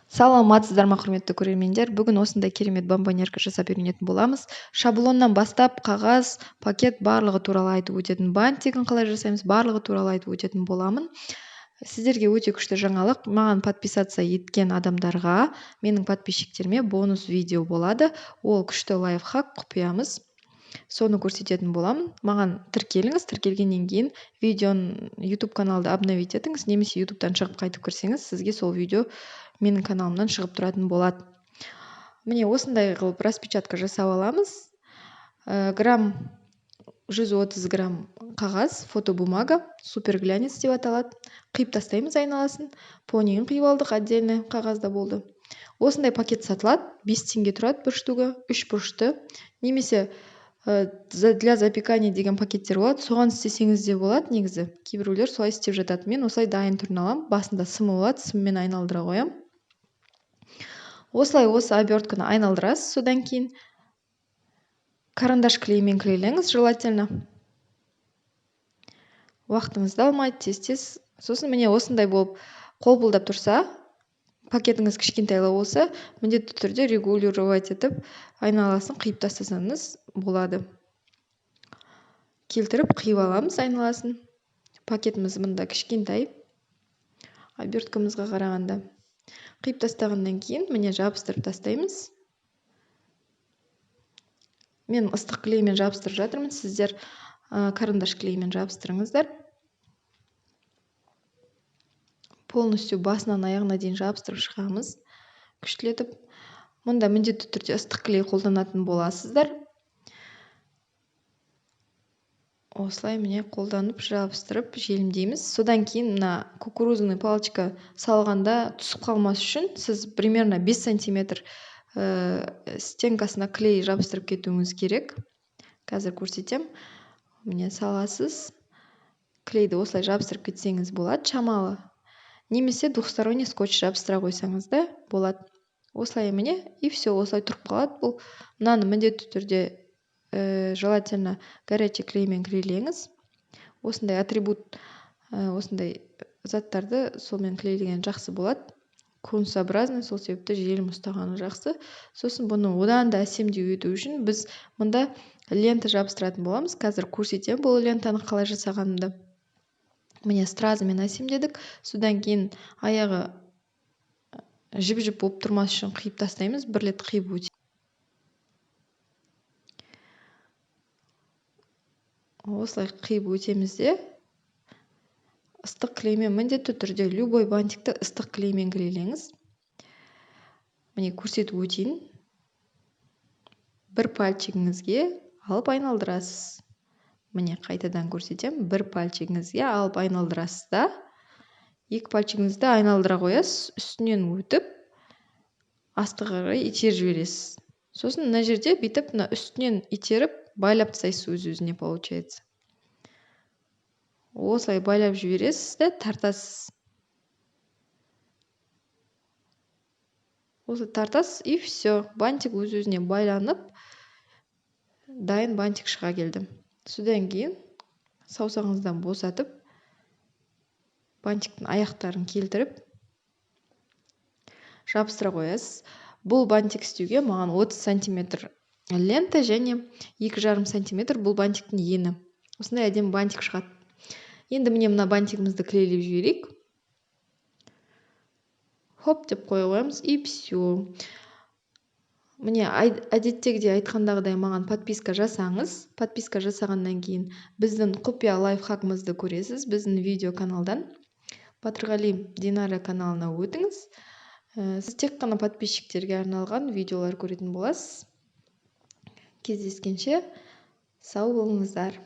Саламатсыздар ма, құрметті көрермендер? Бүгін осындай керемет бомбонерка жасап үйренетін боламыз. Шаблоннан бастап қағаз, пакет барлығы туралы айтып өтетін, бантигін қалай жасаймыз, барлығы туралы айтып өтетін боламын. Сіздерге өте күшті жаңалық. Маған подписаться еткен адамдарға, менің подписчиктеріме бонус видео болады. Ол күшті лайфхак құпиямыз. Соны көрсететін боламын. Маған тіркеліңіз, тіркелгеннен кейін видеоны YouTube каналды обновить етіңіз, немесе YouTube'дан шығып қайтып кірсеңіз, сізге сол видео менің каналымнан шығып тұратын болады. Міне осындай қылып распечатка жасап аламыз. Грамм 130 грамм қағаз, фотобумага, суперглянец деп аталады. Қиып тастаймыз айналасын. Понигін қиып алдық, отдельно қағазда болды. Осындай пакет сатылады, 5 теңге тұрады бір штугы, 3 бұрышты. Немесе для запекания деген пакеттер болады, соған істесеңіз де болады негізі. Кейбіреулер солай істеп жатады. Мен осылай дайын түрін аламын. Басында сымы болады, сыммен айналдыра қоямын. Осылай осы обертканы айналдырасыз. Содан кейін карандаш клеймен клейлеңіз, желательно. Уақытыңызды алмайды, тез. Сосын міне осындай болып қолпылдап тұрса, пакетіңіз кішкентайлау болса, міндетті түрде регулировать етіп, айналасын қиып тастасаңыз болады. Келтіріп қиып аламыз айналасын. Пакетіміз мында кішкентай, оберткамызға қарағанда. Қиып тастағаннан кейін міне жабыстырып тастаймыз. Мен ыстық клеймен жабыстырып жатырмын, сіздер карандаш клеймен жабыстырыңыздар. Полностью басынан аяғына дейін жабыстырып шығамыз, күштілетіп. Мұнда міндетті түрде ыстық клей қолданатын боласыздар. Осылай міне қолданып жабыстырып желімдейміз. Содан кейін мына кукурузный палочка салғанда түсіп қалмас үшін сіз примерно 5 сантиметр стенкасына клей жабыстырып кетуіңіз керек. Қазір көрсетем. Міне саласыз. Клейді осылай жабыстырып кетсеңіз болады, шамалы. Немесе двухсторонний скотч жабыстыра қойсаңыз да болады. Осылай міне, и все, осылай тұрып қалады. Бұл мынаны міндетті түрде желательно горячий клеймен клейлеңіз. Осындай атрибут, осындай заттарды солмен клейлеген жақсы болады. Конусообразный, сол себепті желім ұстағаны жақсы. Сосын бұны одан да әсемдеу ету үшін біз мұнда лента жабыстыратын боламыз. Қазір көрсетем бұл лентаны қалай жасағанымды. Міне стразымен әсемдедік. Содан кейін аяғы жіп-жіп болып тұрмас үшін қиып тастаймыз. Бір рет қиып өтейік. Осылай қиып өтеміз де ыстық клеймен міндетті түрде любой бантикті ыстық клеймен клейлеңіз. Міне көрсетіп өтейін. Бір пальчигіңізге алып айналдырасыз. Міне қайтадан көрсетем. Бір пальчигіңізге алып айналдырасыз да, екі пальчигіңізді айналдыра қоясыз, үстінен өтіп, астыға қарай итеріп жібересіз. Сосын мына жерде бүйтіп үстінен итеріп, байлап тастайсыз өз-өзіне получается. Осылай байлап жібересіз де тартасыз. Осылай тартасыз и все. Бантик өз-өзіне байланып, дайын бантик шыға келді. Содан кейін саусағыңыздан босатып, бантиктің аяқтарын келтіріп, жабыстыра қоясыз. Бұл бантик істеуге маған 30 сантиметр лента және 2,5 сантиметр бұл бантиктің ені. Осындай әдемі бантик шығады. Енді міне мына бантигімізді клейлеп жіберейік. Хоп деп қойғанбыз и все. Міне әдеттегідей айтқандағыдай маған подписка жасаңыз. Подписка жасағаннан кейін біздің құпия лайфхагымызды көресіз. Біздің видео каналдан Батырғали Динара каналына өтіңіз. Сіз тек қана подписчиктерге арналған видеолар көретін боласыз. Кездескенше сау болыңыздар.